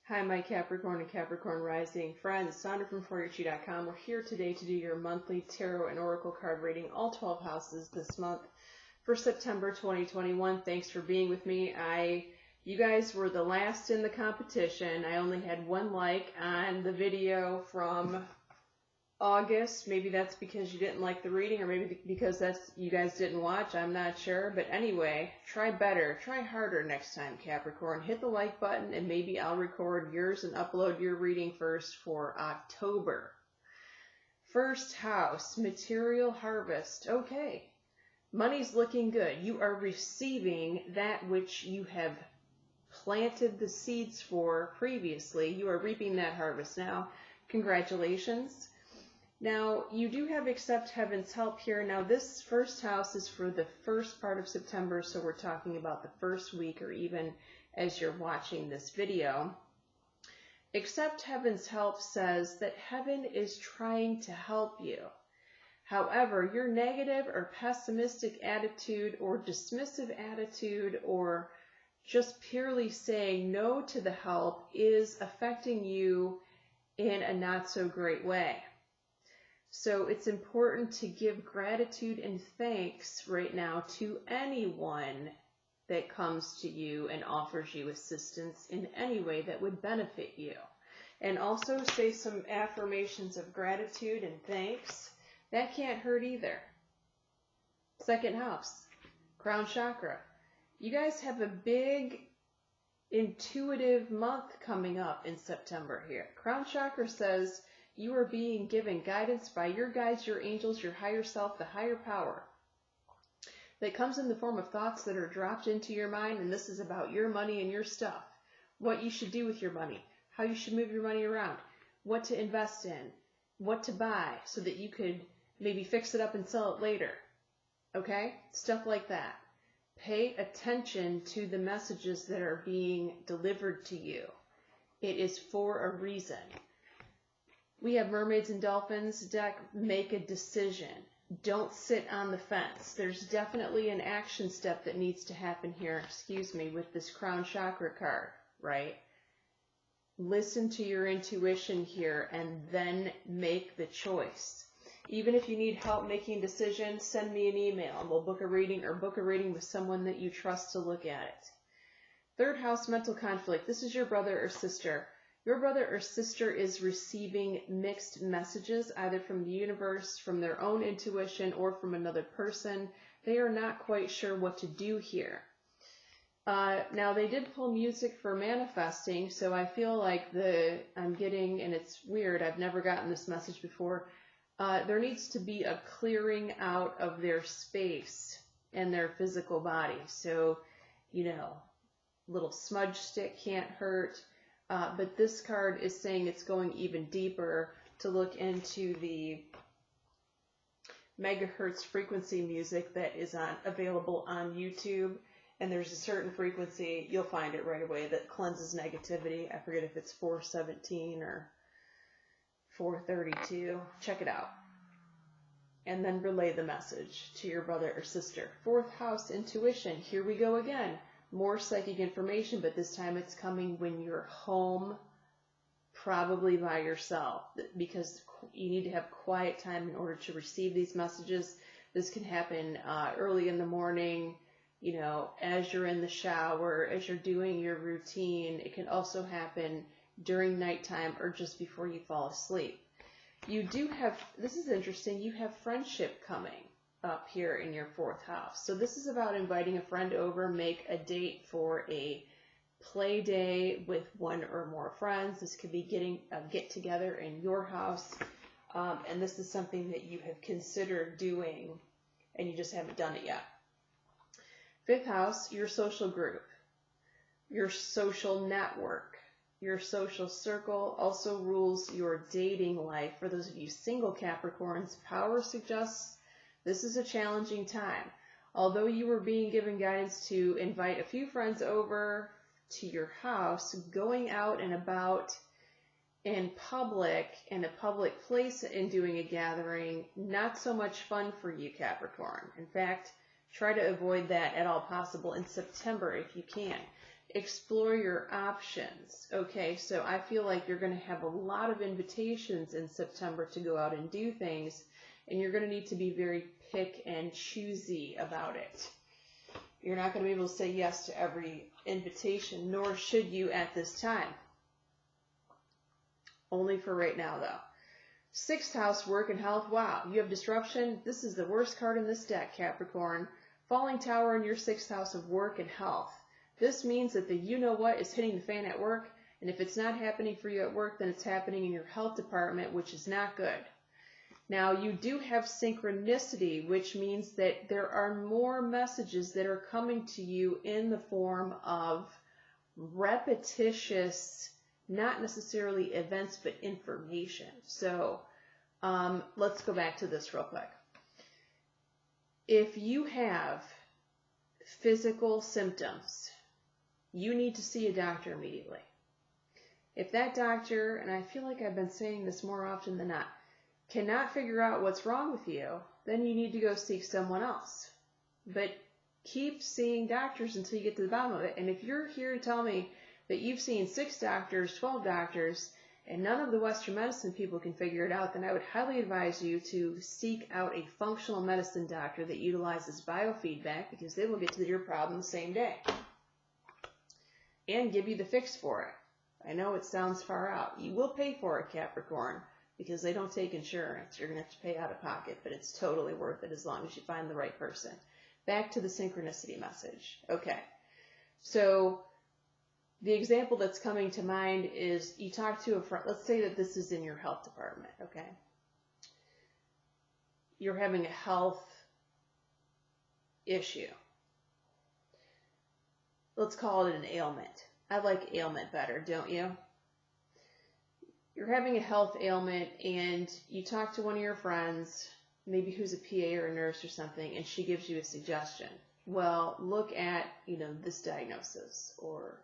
Hi, my Capricorn and Capricorn rising friends. Sandra from ForYourChi.com. We're here today to do your monthly tarot and oracle card reading, all 12 houses this month for September 2021. Thanks for being with me. You guys were the last in the competition. I only had one like on the video from August. Maybe that's because you didn't like the reading, or maybe because you guys didn't watch. I'm not sure. But anyway, try better. Try harder next time, Capricorn. Hit the like button, and maybe I'll record yours and upload your reading first for October. First house, material harvest. Okay. Money's looking good. You are receiving that which you have planted the seeds for previously. You are reaping that harvest now. Congratulations. Now, you do have Accept Heaven's Help here. Now, this first house is for the first part of September, so we're talking about the first week or even as you're watching this video. Accept Heaven's Help says that heaven is trying to help you. However, your negative or pessimistic attitude or dismissive attitude or just purely saying no to the help is affecting you in a not so great way. So it's important to give gratitude and thanks right now to anyone that comes to you and offers you assistance in any way that would benefit you. And also say some affirmations of gratitude and thanks. That can't hurt either. Second house, crown chakra. You guys have a big intuitive month coming up in September here. Crown chakra says you are being given guidance by your guides, your angels, your higher self, the higher power. That comes in the form of thoughts that are dropped into your mind, and this is about your money and your stuff. What you should do with your money, how you should move your money around, what to invest in, what to buy so that you could maybe fix it up and sell it later. Okay? Stuff like that. Pay attention to the messages that are being delivered to you. It is for a reason. We have mermaids and dolphins deck. Make a decision. Don't sit on the fence. There's definitely an action step that needs to happen here, with this crown chakra card, right? Listen to your intuition here and then make the choice. Even if you need help making decisions, send me an email and we'll book a reading, or book a reading with someone that you trust to look at it. Third house, mental conflict. This is your brother or sister. Your brother or sister is receiving mixed messages, either from the universe, from their own intuition, or from another person. They are not quite sure what to do here. Now, they did pull music for manifesting, so I feel like I'm getting, and it's weird, I've never gotten this message before, there needs to be a clearing out of their space and their physical body. So, little smudge stick can't hurt. But this card is saying it's going even deeper to look into the megahertz frequency music that is available on YouTube. And there's a certain frequency, you'll find it right away, that cleanses negativity. I forget if it's 417 or 432. Check it out. And then relay the message to your brother or sister. Fourth house, intuition. Here we go again. More psychic information, but this time it's coming when you're home, probably by yourself, because you need to have quiet time in order to receive these messages. This can happen early in the morning, as you're in the shower, as you're doing your routine. It can also happen during nighttime or just before you fall asleep. You do have, this is interesting, you have friendship coming up here in your fourth house. So this is about inviting a friend over, make a date for a play day with one or more friends. This could be getting a get together in your house. And this is something that you have considered doing and you just haven't done it yet. Fifth house, your social group, your social network, your social circle also rules your dating life. For those of you single Capricorns, power suggests this is a challenging time. Although you were being given guidance to invite a few friends over to your house, going out and about in public, in a public place and doing a gathering, not so much fun for you, Capricorn. In fact, try to avoid that at all possible in September if you can. explore your options. Okay, so I feel like you're going to have a lot of invitations in September to go out and do things, and you're going to need to be very pick and choosy about it. You're not going to be able to say yes to every invitation, nor should you at this time. Only for right now, though. 6th house, work and health. Wow, you have disruption. This is the worst card in this deck, Capricorn. Falling Tower in your 6th house of work and health. This means that the you-know-what is hitting the fan at work, and if it's not happening for you at work, then it's happening in your health department, which is not good. Now, you do have synchronicity, which means that there are more messages that are coming to you in the form of repetitious, not necessarily events, but information. So let's go back to this real quick. If you have physical symptoms, you need to see a doctor immediately. If that doctor, and I feel like I've been saying this more often than not, cannot figure out what's wrong with you, then you need to go seek someone else. But keep seeing doctors until you get to the bottom of it. And if you're here to tell me that you've seen 6 doctors, 12 doctors, and none of the Western medicine people can figure it out, then I would highly advise you to seek out a functional medicine doctor that utilizes biofeedback, because they will get to your problem the same day and give you the fix for it. I know it sounds far out. You will pay for it, Capricorn, because they don't take insurance. You're going to have to pay out of pocket, but it's totally worth it as long as you find the right person. Back to the synchronicity message. Okay, so the example that's coming to mind is you talk to a friend. Let's say that this is in your health department, okay? You're having a health issue. Let's call it an ailment. I like ailment better, don't you? You're having a health ailment and you talk to one of your friends, maybe who's a PA or a nurse or something, and she gives you a suggestion. Well, look at, this diagnosis, or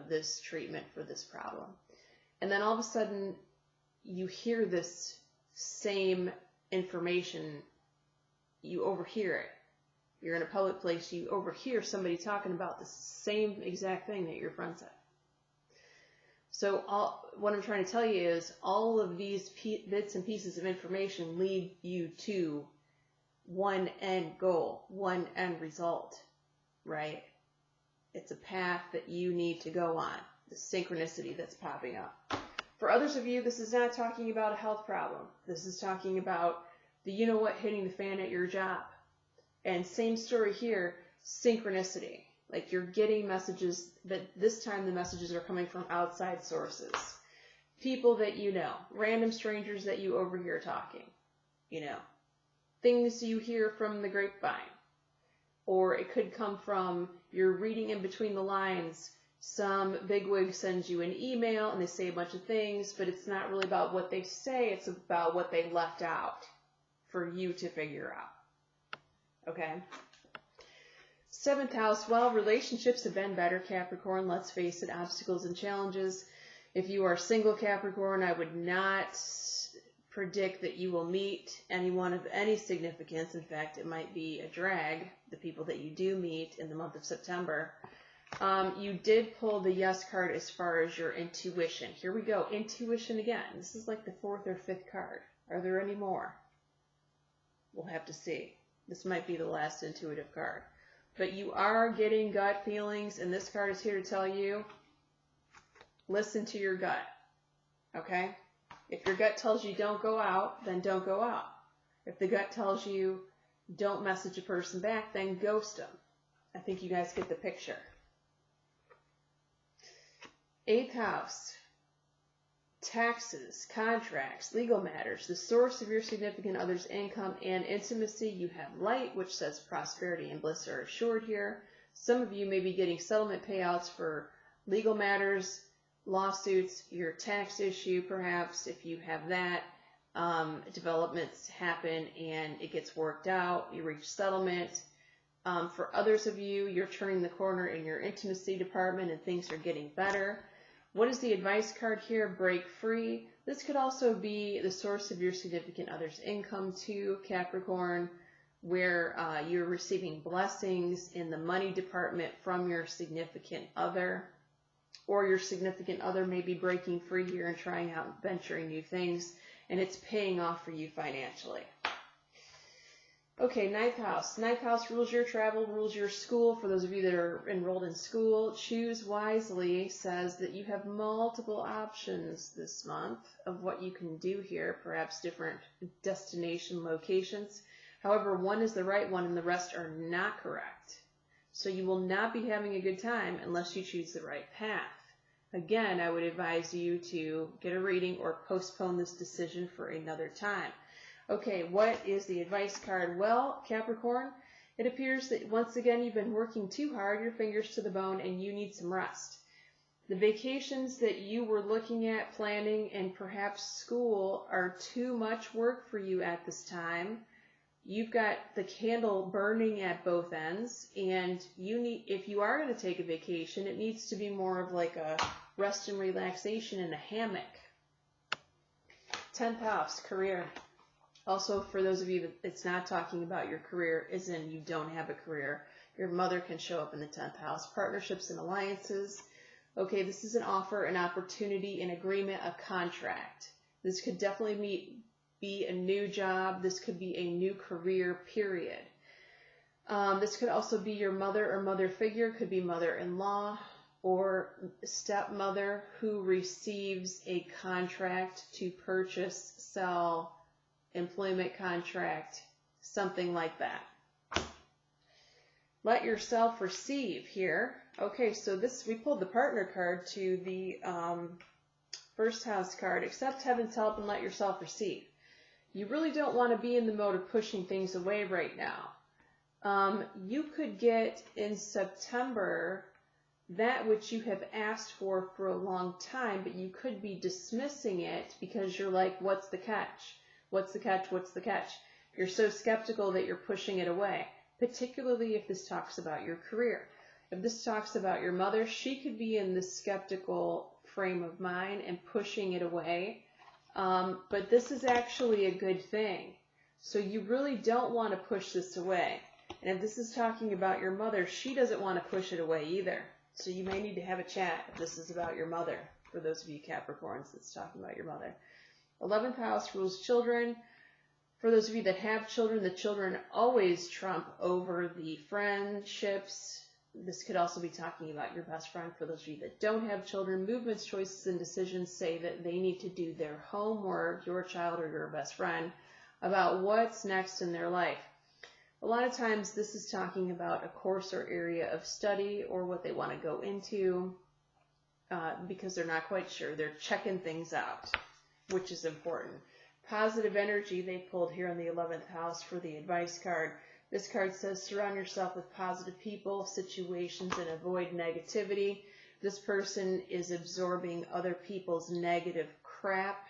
this treatment for this problem. And then all of a sudden you hear this same information, you overhear it. You're in a public place, you overhear somebody talking about the same exact thing that your friend said. So what I'm trying to tell you is all of these bits and pieces of information lead you to one end goal, one end result, right? It's a path that you need to go on, the synchronicity that's popping up. For others of you, this is not talking about a health problem. This is talking about the you-know-what hitting the fan at your job. And same story here, synchronicity. Like you're getting messages, but this time the messages are coming from outside sources. People that you know, random strangers that you overhear talking, things you hear from the grapevine. Or it could come from, you're reading in between the lines, some bigwig sends you an email and they say a bunch of things, but it's not really about what they say, it's about what they left out for you to figure out. Okay? 7th house, well, relationships have been better, Capricorn. Let's face it, obstacles and challenges. If you are single, Capricorn, I would not predict that you will meet anyone of any significance. In fact, it might be a drag, the people that you do meet in the month of September. You did pull the yes card as far as your intuition. Here we go, intuition again. This is like the 4th or 5th card. Are there any more? We'll have to see. This might be the last intuitive card. But you are getting gut feelings, and this card is here to tell you, listen to your gut, okay? If your gut tells you don't go out, then don't go out. If the gut tells you don't message a person back, then ghost them. I think you guys get the picture. 8th house, taxes, contracts, legal matters, the source of your significant other's income and intimacy. You have light, which says prosperity and bliss are assured here. Some of you may be getting settlement payouts for legal matters, lawsuits, your tax issue perhaps, if you have that. Developments happen and it gets worked out, you reach settlement. For others of you, you're turning the corner in your intimacy department and things are getting better. What is the advice card here? Break free. This could also be the source of your significant other's income too, Capricorn. where you're receiving blessings in the money department from your significant other, or your significant other may be breaking free here and trying out venturing new things, and it's paying off for you financially. Okay, ninth house. Ninth house rules your travel, rules your school. For those of you that are enrolled in school, choose wisely says that you have multiple options this month of what you can do here, perhaps different destination locations. However, one is the right one and the rest are not correct. So you will not be having a good time unless you choose the right path. Again, I would advise you to get a reading or postpone this decision for another time. Okay, what is the advice card? Well, Capricorn, it appears that once again you've been working too hard, your fingers to the bone, and you need some rest. The vacations that you were looking at, planning, and perhaps school are too much work for you at this time. You've got the candle burning at both ends, and if you are going to take a vacation, it needs to be more of like a rest and relaxation in a hammock. 10th house, career. Also, for those of you that it's not talking about your career, as in you don't have a career, your mother can show up in the 10th house. Partnerships and alliances. Okay, this is an offer, an opportunity, an agreement, a contract. This could definitely be a new job. This could be a new career, period. This could also be your mother or mother figure. Could be mother-in-law or stepmother who receives a contract to purchase, sell, employment contract, something like that. Let yourself receive here. Okay, so we pulled the partner card to the first house card. Accept heaven's help and let yourself receive. You really don't want to be in the mode of pushing things away right now. You could get in September that which you have asked for a long time, but you could be dismissing it because you're like, what's the catch? What's the catch? What's the catch? You're so skeptical that you're pushing it away, particularly if this talks about your career. If this talks about your mother, she could be in this skeptical frame of mind and pushing it away. But this is actually a good thing. So you really don't want to push this away. And if this is talking about your mother, she doesn't want to push it away either. So you may need to have a chat if this is about your mother. For those of you Capricorns, it's talking about your mother. 11th house rules children. For those of you that have children, the children always trump over the friendships. This could also be talking about your best friend. For those of you that don't have children, movements, choices, and decisions say that they need to do their homework, your child or your best friend, about what's next in their life. A lot of times this is talking about a course or area of study or what they want to go into because they're not quite sure. They're checking things out, which is important. Positive energy they pulled here in the 11th house for the advice card. This card says surround yourself with positive people, situations, and avoid negativity. This person is absorbing other people's negative crap.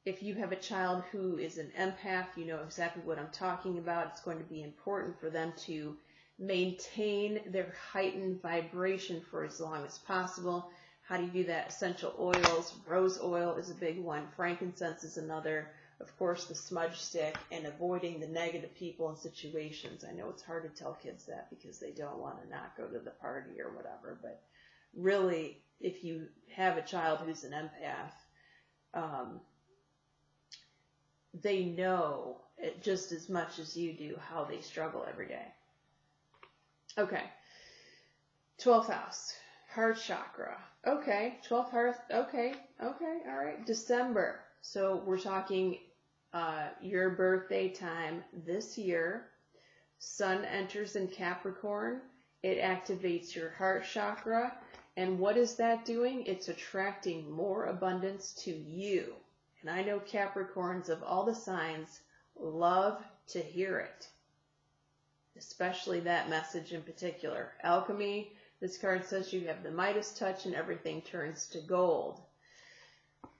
If you have a child who is an empath, you know exactly what I'm talking about. It's going to be important for them to maintain their heightened vibration for as long as possible. How do you do that? Essential oils. Rose oil is a big one. Frankincense is another. Of course, the smudge stick, and avoiding the negative people and situations. I know it's hard to tell kids that because they don't want to not go to the party or whatever, but really, if you have a child who's an empath, they know it just as much as you do how they struggle every day. Okay, 12th house, heart chakra. Okay, 12th heart, okay, all right, December. So we're talking your birthday time this year. Sun enters in Capricorn. It activates your heart chakra. And what is that doing? It's attracting more abundance to you. And I know Capricorns of all the signs love to hear it, especially that message in particular. Alchemy, this card says you have the Midas touch and everything turns to gold.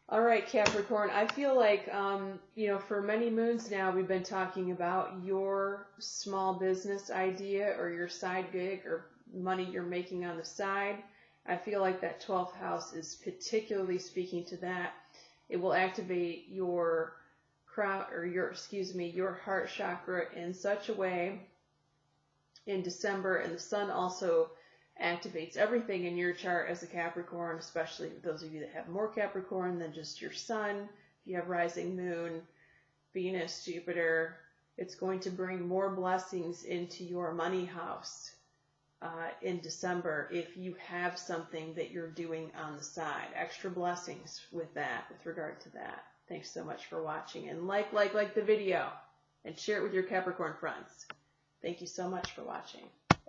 All right, Capricorn, I feel like, for many moons now, we've been talking about your small business idea or your side gig or money you're making on the side. I feel like that 12th house is particularly speaking to that. It will activate your your heart chakra in such a way in December, and the sun also activates everything in your chart as a Capricorn, especially those of you that have more Capricorn than just your sun. If you have rising moon, Venus, Jupiter, it's going to bring more blessings into your money house in December if you have something that you're doing on the side. Extra blessings with regard to that. Thanks so much for watching, and like the video and share it with your Capricorn friends. Thank you so much for watching.